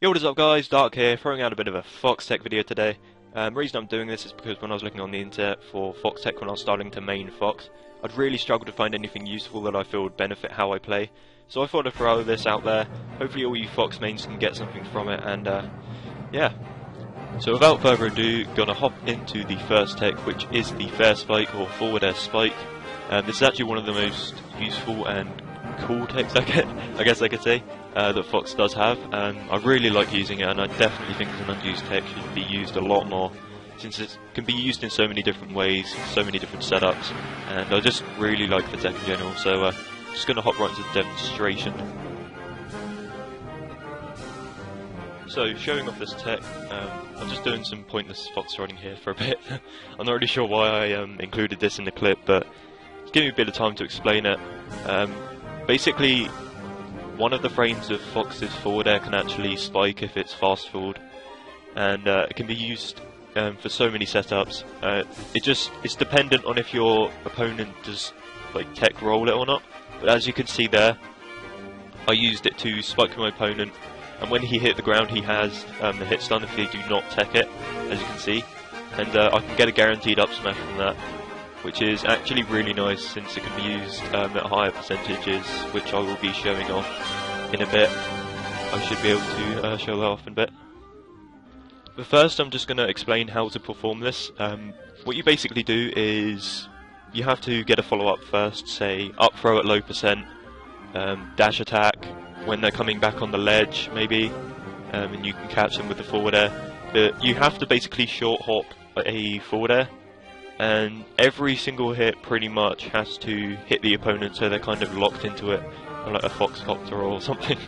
Yo, what is up guys, Dark here, throwing out a bit of a Fox Tech video today. The reason I'm doing this is because when I was looking on the internet for Fox Tech when I was starting to main Fox, I'd really struggled to find anything useful that I feel would benefit how I play. So I thought I'd throw this out there, hopefully all you Fox mains can get something from it, and yeah. So without further ado, gonna hop into the first tech, which is the fair spike, or forward air spike. This is actually one of the most useful and cool techs I guess I could say, that Fox does have. I really like using it, and I definitely think it's an unused tech, should be used a lot more, since it can be used in so many different ways, so many different setups, and I just really like the tech in general, so just going to hop right into the demonstration. So, showing off this tech, I'm just doing some pointless Fox riding here for a bit. I'm not really sure why I included this in the clip, but give me a bit of time to explain it. Basically, one of the frames of Fox's forward air can actually spike if it's fast forward, and it can be used for so many setups. It's dependent on if your opponent does like tech roll it or not. But as you can see there, I used it to spike my opponent, and when he hit the ground, he has the hit stun if they do not tech it, as you can see, and I can get a guaranteed up smash from that, which is actually really nice since it can be used at higher percentages, which I will be showing off in a bit. I should be able to show that off in a bit. But first I'm just going to explain how to perform this. What you basically do is you have to get a follow-up first, say up throw at low percent, dash attack when they're coming back on the ledge maybe, and you can catch them with the forward air. But you have to basically short hop a forward air, and every single hit pretty much has to hit the opponent so they're kind of locked into it, like a foxcopter or something.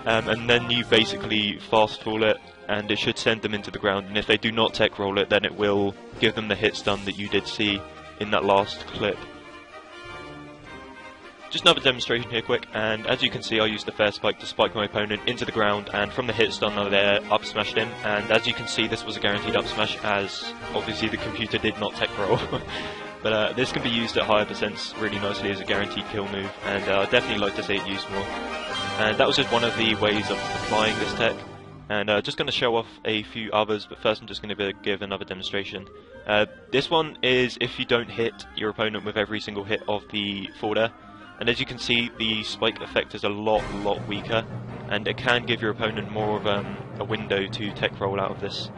And then you basically fast fall it, and it should send them into the ground, and if they do not tech roll it, then it will give them the hit stun that you did see in that last clip. Just another demonstration here quick, and as you can see I used the fair spike to spike my opponent into the ground, and from the hit stun I there up smashed him, and as you can see this was a guaranteed up smash, as obviously the computer did not tech roll. But this can be used at higher percents really nicely as a guaranteed kill move, and I'd definitely like to see it used more. And that was just one of the ways of applying this tech, and just going to show off a few others, but first I'm just going to give another demonstration. This one is if you don't hit your opponent with every single hit of the forward air. And as you can see, the spike effect is a lot weaker, and it can give your opponent more of a window to tech roll out of this,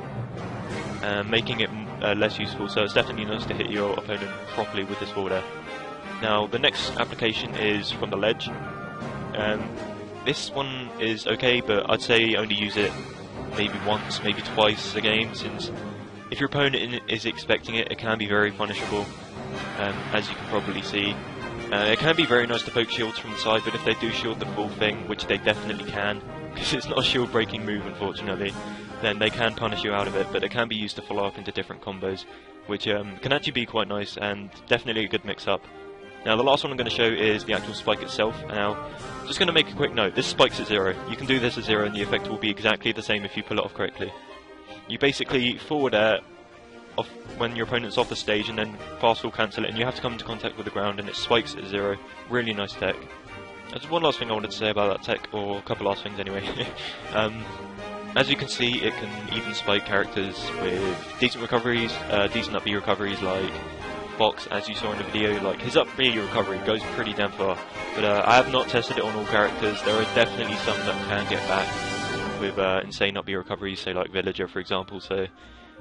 making it less useful, so it's definitely nice to hit your opponent properly with this forward air. Now, the next application is from the ledge. This one is okay, but I'd say only use it maybe once, maybe twice a game, since if your opponent is expecting it, it can be very punishable, as you can probably see. It can be very nice to poke shields from the side, but if they do shield the full thing, which they definitely can, because it's not a shield breaking move unfortunately, then they can punish you out of it, but it can be used to follow up into different combos, which can actually be quite nice and definitely a good mix up. Now the last one I'm going to show is the actual spike itself. Now, just going to make a quick note, this spike's at 0. You can do this at 0 and the effect will be exactly the same if you pull it off correctly. You basically forward air off when your opponent's off the stage, and then fast fall cancel it, and you have to come into contact with the ground, and it spikes at 0. Really nice tech. There's one last thing I wanted to say about that tech, or a couple last things anyway. As you can see, it can even spike characters with decent recoveries, decent up B recoveries like Fox, as you saw in the video. Like his up B recovery goes pretty damn far, but I have not tested it on all characters. There are definitely some that can get back with insane up B recoveries, say like Villager for example, so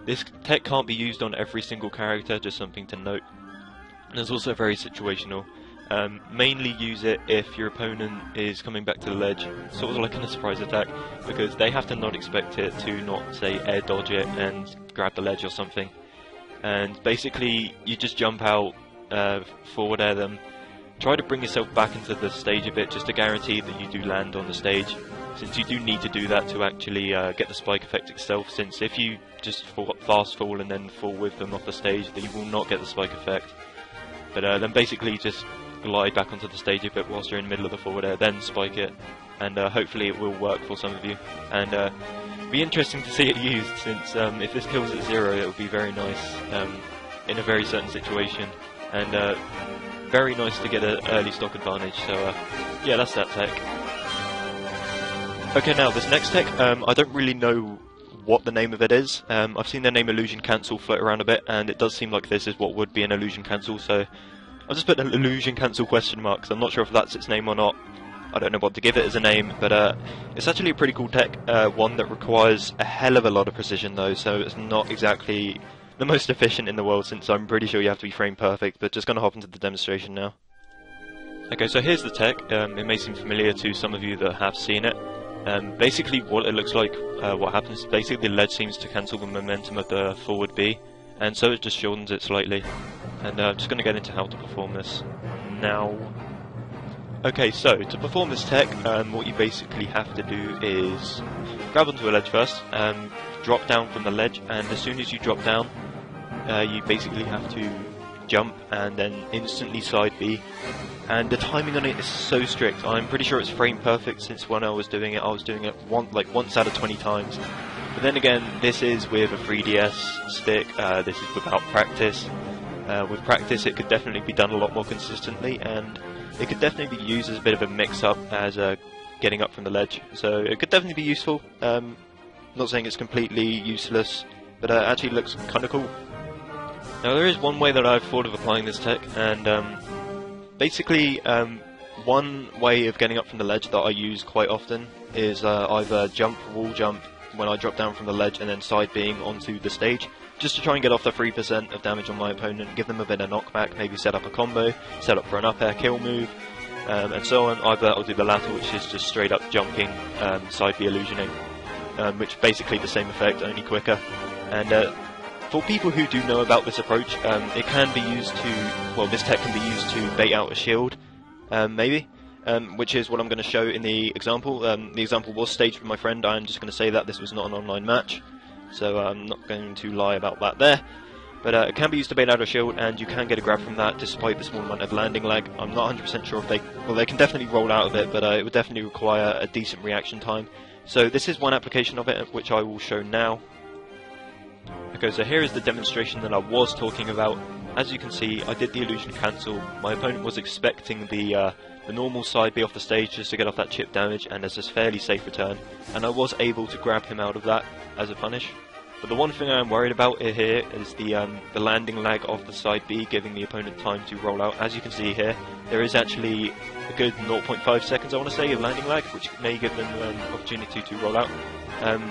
this tech can't be used on every single character, just something to note. And it's also very situational. Mainly use it if your opponent is coming back to the ledge, sort of like in a surprise attack, because they have to not expect it to not, say, air dodge it and grab the ledge or something. And basically, you just jump out, forward air them, try to bring yourself back into the stage a bit, just to guarantee that you do land on the stage, since you do need to do that to actually get the spike effect itself, since if you just fast fall and then fall with them off the stage, then you will not get the spike effect. But then basically just glide back onto the stage a bit whilst you're in the middle of the forward air, then spike it, and hopefully it will work for some of you. And it'll be interesting to see it used, since if this kills at 0, it will be very nice in a very certain situation, and very nice to get an early stock advantage. So yeah, that's that tech. Okay, now this next tech, I don't really know what the name of it is. I've seen the name Illusion Cancel float around a bit, and it does seem like this is what would be an Illusion Cancel, so I'll just put an Illusion Cancel question mark, because I'm not sure if that's its name or not. I don't know what to give it as a name, but it's actually a pretty cool tech, one that requires a hell of a lot of precision though, so it's not exactly the most efficient in the world, since I'm pretty sure you have to be frame perfect, but just going to hop into the demonstration now. Okay, so here's the tech. It may seem familiar to some of you that have seen it. Basically what it looks like, what happens, basically the ledge seems to cancel the momentum of the forward B, and so it just shortens it slightly. And I'm just going to get into how to perform this now. Okay, so to perform this tech, what you basically have to do is grab onto a ledge first, drop down from the ledge, and as soon as you drop down, you basically have to jump and then instantly side B. And the timing on it is so strict. I'm pretty sure it's frame perfect, since when I was doing it once out of 20 times. But then again, this is with a 3DS stick, this is without practice. With practice it could definitely be done a lot more consistently, and it could definitely be used as a bit of a mix-up as getting up from the ledge. So it could definitely be useful. Not saying it's completely useless, but it actually looks kind of cool. Now there is one way that I've thought of applying this tech, and basically one way of getting up from the ledge that I use quite often is either wall jump when I drop down from the ledge, and then side being onto the stage, just to try and get off the 3% of damage on my opponent, give them a bit of knockback, maybe set up a combo, set up for an up air kill move, and so on. Either I'll do the latter, which is just straight up jumping, side B illusioning, which basically the same effect, only quicker. And for people who do know about this approach, it can be used to, well, this tech can be used to bait out a shield, maybe, which is what I'm going to show in the example. The example was staged with my friend. I'm just going to say that this was not an online match, so I'm not going to lie about that there. But it can be used to bait out a shield, and you can get a grab from that despite the small amount of landing lag. I'm not 100% sure if they can definitely roll out of it, but it would definitely require a decent reaction time. So this is one application of it, which I will show now. Okay, so here is the demonstration that I was talking about. As you can see, I did the illusion cancel. My opponent was expecting the normal side B off the stage just to get off that chip damage, and there's this fairly safe return, and I was able to grab him out of that as a punish. But the one thing I'm worried about here is the landing lag of the side B, giving the opponent time to roll out. As you can see here, there is actually a good 0.5 seconds, I want to say, of landing lag, which may give them an opportunity to roll out.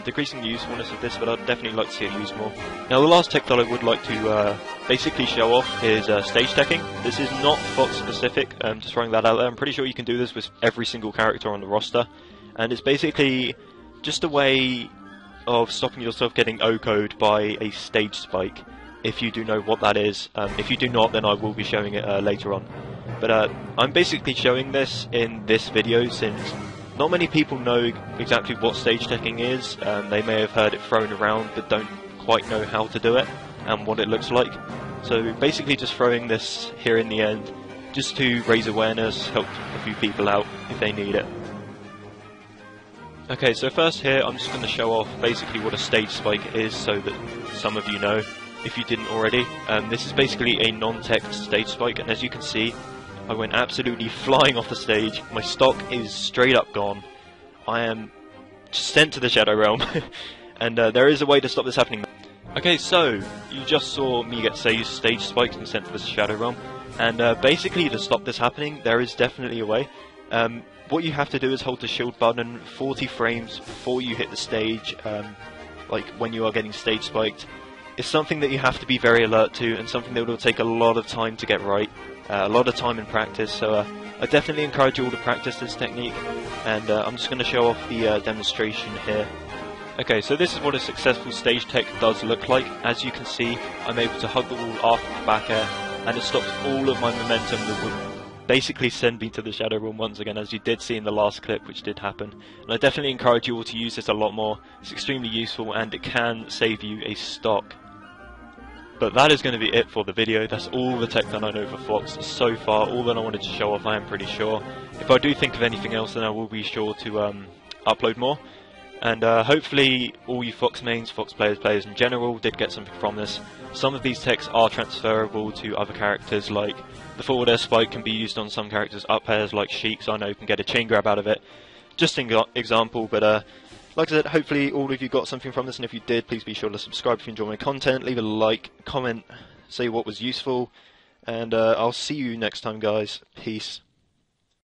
Decreasing the usefulness of this, but I'd definitely like to see it used more. Now the last tech that I would like to basically show off is stage teching. This is not Fox specific, just throwing that out there. I'm pretty sure you can do this with every single character on the roster, and it's basically just a way of stopping yourself getting O-code by a stage spike, if you do know what that is. If you do not, then I will be showing it later on. But I'm basically showing this in this video since not many people know exactly what stage teching is. They may have heard it thrown around but don't quite know how to do it and what it looks like. So basically just throwing this here in the end just to raise awareness, help a few people out if they need it. Okay, so first here I'm just going to show off basically what a stage spike is so that some of you know, if you didn't already. This is basically a non-tech stage spike, and as you can see, I went absolutely flying off the stage. My stock is straight up gone. I am sent to the Shadow Realm, and there is a way to stop this happening. Okay, so you just saw me get stage spiked and sent to the Shadow Realm, and basically to stop this happening, there is definitely a way. What you have to do is hold the shield button 40 frames before you hit the stage, like when you are getting stage spiked. It's something that you have to be very alert to, and something that will take a lot of time to get right, a lot of time in practice, so I definitely encourage you all to practice this technique, and I'm just going to show off the demonstration here. Okay, so this is what a successful stage tech does look like. As you can see, I'm able to hug the wall after the back air, and it stops all of my momentum that would basically send me to the Shadow Realm once again, as you did see in the last clip, which did happen. And I definitely encourage you all to use this a lot more. It's extremely useful, and it can save you a stock. But that is going to be it for the video. That's all the tech that I know for Fox so far, all that I wanted to show off, I am pretty sure. If I do think of anything else, then I will be sure to upload more. And hopefully all you Fox mains, Fox players in general, did get something from this. Some of these techs are transferable to other characters, like the forward air spike can be used on some characters, up airs like Sheik, so I know you can get a chain grab out of it. just an example, but like I said, hopefully all of you got something from this, and if you did, please be sure to subscribe if you enjoy my content, leave a like, comment, say what was useful, and I'll see you next time, guys. Peace.